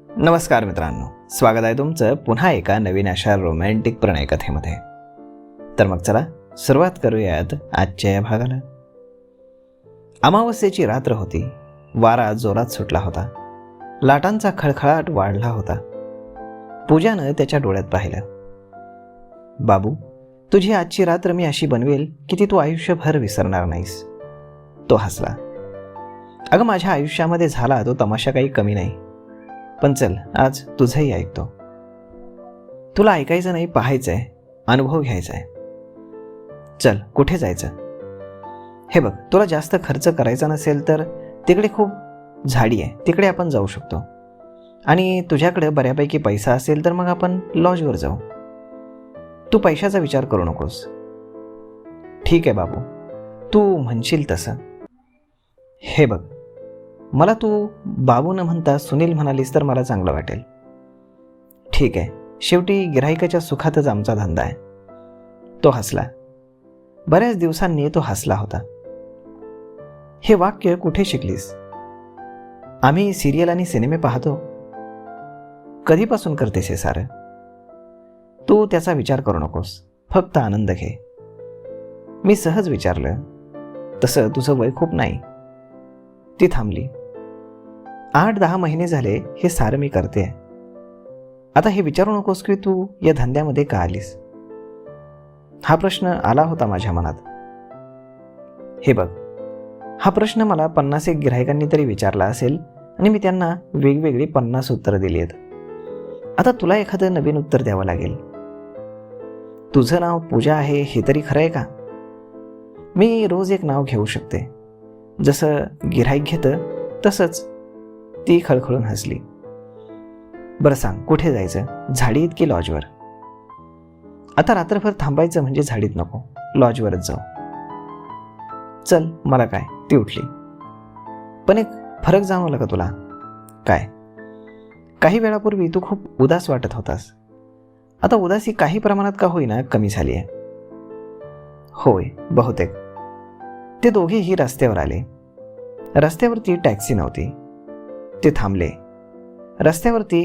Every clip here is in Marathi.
नमस्कार मित्रांनो, स्वागत आहे तुमचं पुन्हा एका नवीन अशा रोमॅन्टिक प्रणय कथेमध्ये. तर मग चला सुरुवात करूयात आजच्या या भागाला. अमावस्येची रात्र होती. वारा जोरात सुटला होता. लाटांचा खळखळाट वाढला होता. पूजानं त्याच्या डोळ्यात पाहिलं. बाबू, तुझी आजची रात्र मी अशी बनवेल की ती तू आयुष्यभर विसरणार नाहीस. तो हसला. अगं, माझ्या आयुष्यामध्ये झाला तो तमाशा काही कमी नाही. पण चल, आज तुझंही ऐकतो. तुला ऐकायचं नाही, पाहायचंय, अनुभव घ्यायचाय. चल, कुठे जायचं? हे बघ, तुला जास्त खर्च करायचा नसेल तर तिकडे खूप झाडी आहे, तिकडे आपण जाऊ शकतो. आणि तुझ्याकडे बऱ्यापैकी पैसा असेल तर मग आपण लॉजवर जाऊ. तू पैशाचा विचार करू नकोस. ठीक आहे बाबू, तू म्हणशील तसं. हे बघ, मला तू बाबू न म्हणता सुनील म्हणालीस तर मला चांगलं वाटेल. ठीक आहे, शेवटी गिऱ्हाईकाच्या सुखातच आमचा धंदा आहे. तो हसला. बऱ्याच दिवसांनी तो हसला होता. हे वाक्य कुठे शिकलीस? आम्ही सिरियल आणि सिनेमे पाहतो. कधीपासून करतेस हे सारं? तू त्याचा विचार करू नकोस, फक्त आनंद घे. मी सहज विचारलं. तसं तुझं वय खूप नाही. ती थांबली. 8-10 महिने झाले हे सारं मी करते. आता हे विचारू नकोस की तू या धंद्यामध्ये का आलीस. हा प्रश्न आला होता माझ्या मनात. हे बघ, हा प्रश्न मला 50 गिऱ्हाईकांनी तरी विचारला असेल आणि मी त्यांना वेगवेगळी 50 उत्तरं दिली आहेत. आता तुला एखादं नवीन उत्तर द्यावं लागेल. तुझं नाव पूजा आहे हे तरी खरं आहे का? मी रोज एक नाव घेऊ शकते. जसं गिऱ्हाईक घेतं तसंच. ती खळखळून हसली. बरं सांग, कुठे जायचं? झाडीत की लॉजवर? आता रात्रभर थांबायचं म्हणजे झाडीत नको, लॉजवरच जाऊ. चल, मला काय. ती उठली. पण एक फरक जाणवला का तुला? काय? काही वेळापूर्वी तू खूप उदास वाटत होतास. आता उदासी काही प्रमाणात का होईना कमी झाली आहे. होय, बहुतेक. ते दोघेही रस्त्यावर आले. रस्त्यावरती टॅक्सी नव्हती. ते थांबले. रस्त्यावरती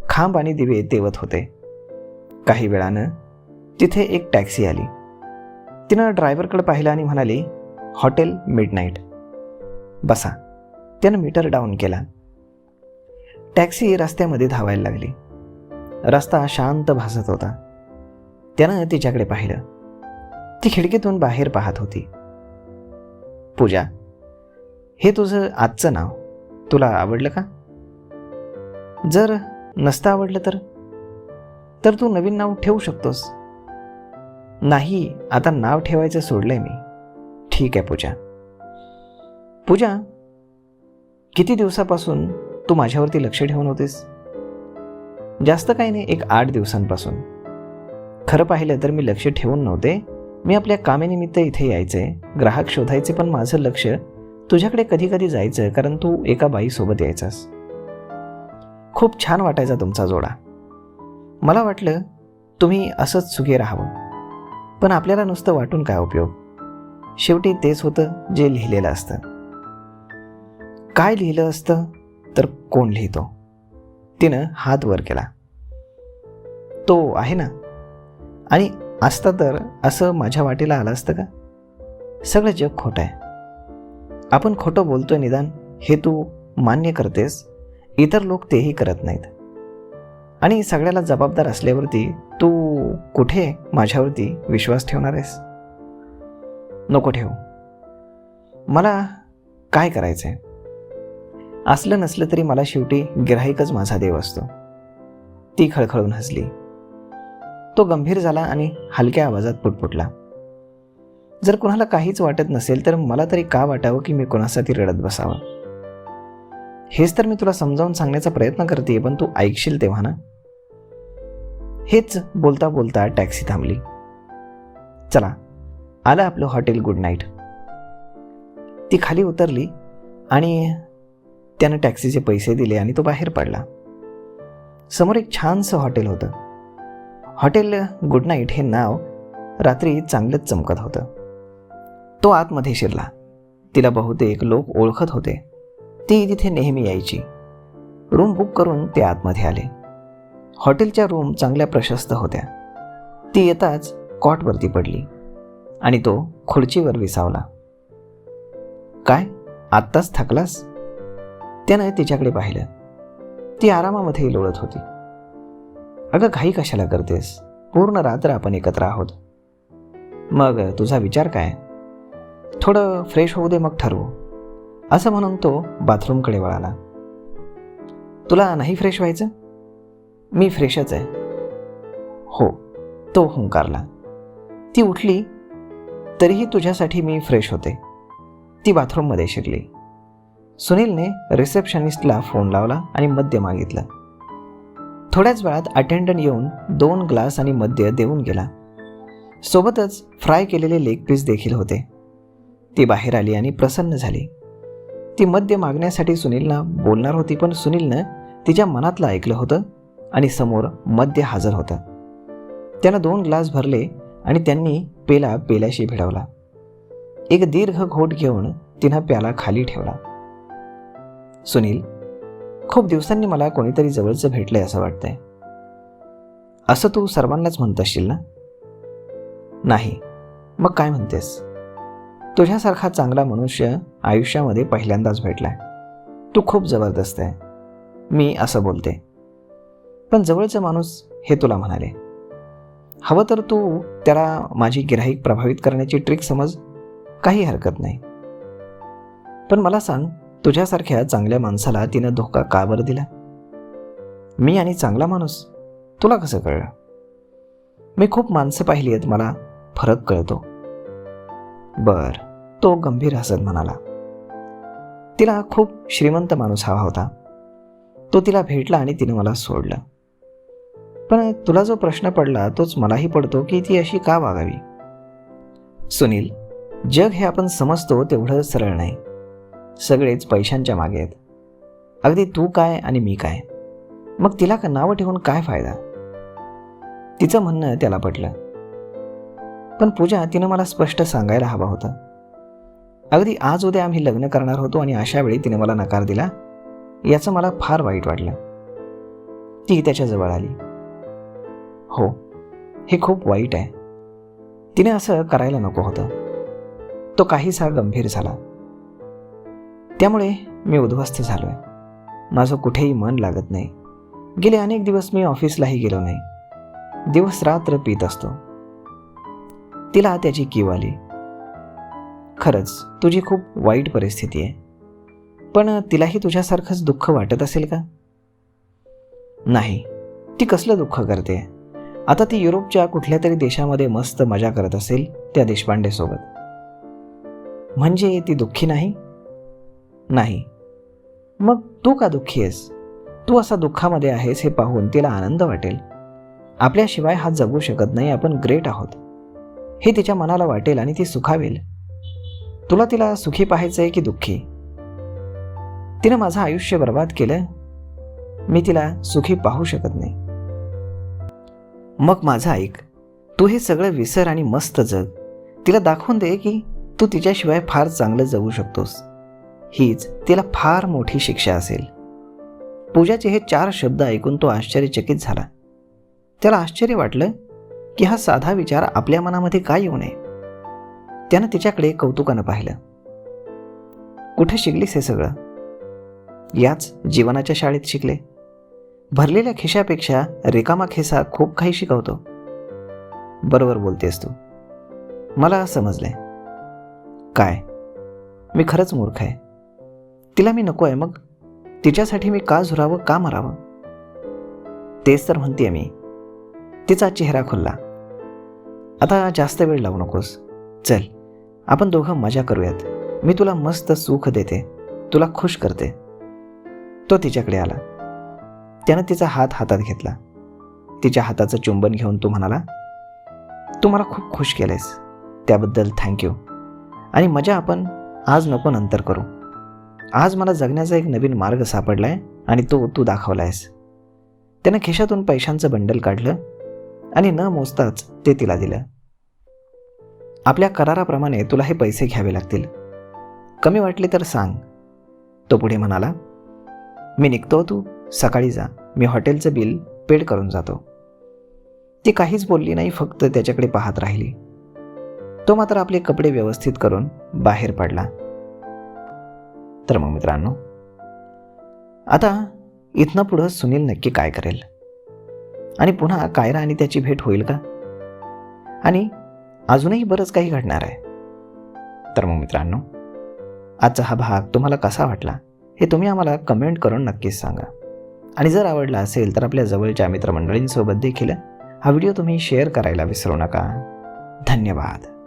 खांब आणि दिवे तेवत होते. काही वेळानं तिथे एक टॅक्सी आली. तिनं ड्रायव्हरकडे पाहिलं आणि म्हणाली, हॉटेल मिडनाईट. बसा. त्यानं मीटर डाऊन केला. टॅक्सी रस्त्यामध्ये धावायला लागली. रस्ता शांत भासत होता. त्यानं तिच्याकडे पाहिलं. ती खिडकीतून बाहेर पाहत होती. पूजा, हे तुझं आजचं नाव तुला आवडलं का? जर नसतं आवडलं तर तू नवीन नाव ठेवू शकतोस. नाही, आता नाव ठेवायचं सोडलंय मी. ठीक आहे पूजा. पूजा, किती दिवसापासून तू माझ्यावरती लक्ष ठेवून होतीस? जास्त काही नाही, एक 8 दिवसांपासून. खरं पाहिलं तर मी लक्ष ठेवून नव्हते. मी आपल्या कामानिमित्त इथे यायचे, ग्राहक शोधायचे, पण माझं लक्ष तुझ्याकडे कधी कधी जायचं कारण तू एका बाईसोबत यायचास. खूप छान वाटायचा तुमचा जोडा. मला वाटलं तुम्ही असंच सुखी राहावं. पण आपल्याला नुसतं वाटून काय उपयोग? शेवटी तेच होतं जे लिहिलेलं असतं. काय लिहिलं असतं तर कोण लिहितो? तिनं हात वर केला. तो आहे ना. आणि असता तर असं माझ्या वाटेला आलं असतं का? सगळं जग खोटं आहे. आपण खोटं बोलतोय निदान हे तू मान्य करतेस. इतर लोक तेही करत नाहीत. आणि सगळ्याला जबाबदार असल्यावरती तू कुठे माझ्यावरती विश्वास ठेवणार आहेस? नको ठेवू. मला काय करायचंय? असलं नसलं तरी मला शेवटी गिऱ्हाईकच माझा देव असतो. ती खळखळून हसली. तो गंभीर झाला आणि हलक्या आवाजात पुटपुटला. जर कुणाला काहीच वाटत नसेल तर मला तरी का वाटावं की मी कोणासाठी रडत बसावं? हेच तर मी तुला समजावून सांगण्याचा प्रयत्न करते, पण तू ऐकशील तेव्हा ना. हेच बोलता बोलता टॅक्सी थांबली. चला, आलं आपलं हॉटेल गुड नाईट. ती खाली उतरली आणि त्यानं टॅक्सीचे पैसे दिले आणि तो बाहेर पडला. समोर एक छानसं हॉटेल होतं. हॉटेल गुड नाईट हे नाव रात्री चांगलंच चमकत होतं. तो आतमध्ये शिरला. तिला बहुतेक लोक ओळखत होते. ती तिथे नेहमी यायची. रूम बुक करून ते आतमध्ये आले. हॉटेलच्या रूम चांगल्या प्रशस्त होत्या. ती येताच कॉटवरती पडली आणि तो खुर्चीवर विसावला. काय, आत्ताच थकलास? त्यानं तिच्याकडे पाहिलं. ती आरामामध्ये लोळत होती. अगं, घाई कशाला करतेस? पूर्ण रात्र आपण एकत्र आहोत. मग तुझा विचार काय? थोडं फ्रेश होऊ दे, मग ठरवू, असं म्हणून तो बाथरूमकडे वळाला. तुला नाही फ्रेश व्हायचं? मी फ्रेशच आहे. हो, तो हुंकारला. ती उठली. तरीही तुझ्यासाठी मी फ्रेश होते. ती बाथरूममध्ये शिरली. सुनीलने रिसेप्शनिस्टला फोन लावला आणि मद्य मागितलं. थोड्याच वेळात अटेंडंट येऊन 2 ग्लास आणि मद्य देऊन गेला. सोबतच फ्राय केलेले लेग पीस देखील होते. ती बाहेर आली आणि प्रसन्न झाली. ती मद्य मागण्यासाठी सुनीलला बोलणार होती, पण सुनीलनं तिच्या मनातलं ऐकलं होतं आणि समोर मद्य हजर होतं. त्यानं 2 ग्लास भरले आणि त्यांनी पेला पेल्याशी भिडवला. एक दीर्घ घोट घेऊन तिनं प्याला खाली ठेवला. सुनील, खूप दिवसांनी मला कोणीतरी जवळचं भेटलंय असं वाटतंय. असं तू सर्वांनाच म्हणत असशील ना? नाही, मग काय म्हणतेस? तुझ्यासारखा चांगला मनुष्य आयुष्यामध्ये पहिल्यांदाच भेटलाय. तू खूप जबरदस्त आहे. मी असं बोलते, पण जवळचा माणूस हे तुला म्हणाले. हवं तर तू त्याला माझी गिऱ्हाईक प्रभावित करण्याची ट्रिक समज, काही हरकत नाही. पण मला सांग, तुझ्यासारख्या चांगल्या माणसाला तिनं धोका का बरं दिला? मी आणि चांगला माणूस, तुला कसं कळलं? मी खूप माणसं पाहिली आहेत, मला फरक कळतो. बर, तो गंभीर हसत म्हणाला. तिला खूप श्रीमंत माणूस हवा होता. तो तिला भेटला आणि तिनं मला सोडलं. पण तुला जो प्रश्न पडला तोच मलाही पडतो की ती अशी का वागावी? सुनील, जग हे आपण समजतो तेवढं सरळ नाही. सगळेच पैशांच्या मागे आहेत. अगदी तू काय आणि मी काय, मग तिला नावं ठेवून काय फायदा? तिचं म्हणणं त्याला पटलं. पण पूजा, तिनं मला स्पष्ट सांगायला हवा होता. अगदी आज उद्या आम्ही लग्न करणार होतो आणि अशा वेळी तिने मला नकार दिला. याचं मला फार वाईट वाटलं. ती त्याच्याजवळ आली. हो, हे खूप वाईट आहे. तिने असं करायला नको होतं. तो काहीसा गंभीर झाला. त्यामुळे मी उद्ध्वस्त झालोय. माझं कुठेही मन लागत नाही. गेले अनेक दिवस मी ऑफिसलाही गेलो नाही. दिवस रात्र पीत असतो. तिला त्याची कीव आली. खरंच तुझी खूप वाईट परिस्थिती आहे. पण तिलाही तुझ्यासारखंच दुःख वाटत असेल का? नाही, ती कसलं दुःख करते. आता ती युरोपच्या कुठल्या तरी देशामध्ये मस्त मजा करत असेल त्या देशपांडे सोबत. म्हणजे ती दुःखी नाही? नाही. मग तू का दुःखी आहेस? तू असा दुःखामध्ये आहेस हे पाहून तिला आनंद वाटेल. आपल्याशिवाय हा जगू शकत नाही, आपण ग्रेट आहोत हे तिच्या मनाला वाटेल आणि ती सुखावेल. तुला तिला सुखी पाहायचंय की दुःखी? तिनं माझं आयुष्य बर्बाद केलं. मी तिला सुखी पाहू शकत नाही. मग माझं ऐक, तू हे सगळं विसर आणि मस्त जग. तिला दाखवून दे की तू तिच्याशिवाय फार चांगलं जगू शकतोस. हीच तिला फार मोठी शिक्षा असेल. पूजाचे हे 4 शब्द ऐकून तो आश्चर्यचकित झाला. त्याला आश्चर्य वाटलं की हा साधा विचार आपल्या मनामध्ये का येऊ नये. त्यानं तिच्याकडे कौतुकानं पाहिलं. कुठे शिकलीस हे सगळं? याच जीवनाच्या शाळेत शिकले. भरलेल्या खिशापेक्षा रिकामा खिसा खूप काही शिकवतो. बरोबर बोलतेस तू. मला समजलंय. काय, मी खरंच मूर्ख आहे. तिला मी नको आहे, मग तिच्यासाठी मी का झुरावं, का मरावं? तेच तर म्हणतेय मी. तिचा चेहरा खुलला. आता जास्त वेळ लावू नकोस. चल, आपण दोघं मजा करूयात. मी तुला मस्त सुख देते, तुला खुश करते. तो तिच्याकडे आला. त्यानं तिचा हात हातात घेतला. तिच्या हाताचं चुंबन घेऊन तो म्हणाला, तू मला खूप खुश केलंयस, त्याबद्दल थँक्यू. आणि मजा आपण आज नको नंतर करू. आज मला जगण्याचा एक नवीन मार्ग सापडलाय आणि तो तू दाखवलायस. त्यानं खिशातून पैशांचं बंडल काढलं आणि न मोजताच ते तिला दिलं. आपल्या कराराप्रमाणे तुला हे पैसे घ्यावे लागतील. कमी वाटले तर सांग. तो पुढे म्हणाला, मी निघतो, तू सकाळी जा, मी हॉटेलचं बिल पेड करून जातो. ती काहीच बोलली नाही, फक्त त्याच्याकडे पाहत राहिली. तो मात्र आपले कपडे व्यवस्थित करून बाहेर पडला. तर मग मित्रांनो, आता इथनं पुढं सुनील नक्की काय करेल आणि पुन्हा कायरा आणि त्याची भेट होईल का, आणि अजूनही बरंच काही घडणार आहे. तर मग मित्रांनो, आजचा हा भाग तुम्हाला कसा वाटला हे तुम्ही आम्हाला कमेंट करून नक्कीच सांगा. आणि जर आवडला असेल तर आपल्या जवळच्या मित्रमंडळींसोबत देखील हा व्हिडिओ तुम्ही शेअर करायला विसरू नका. धन्यवाद.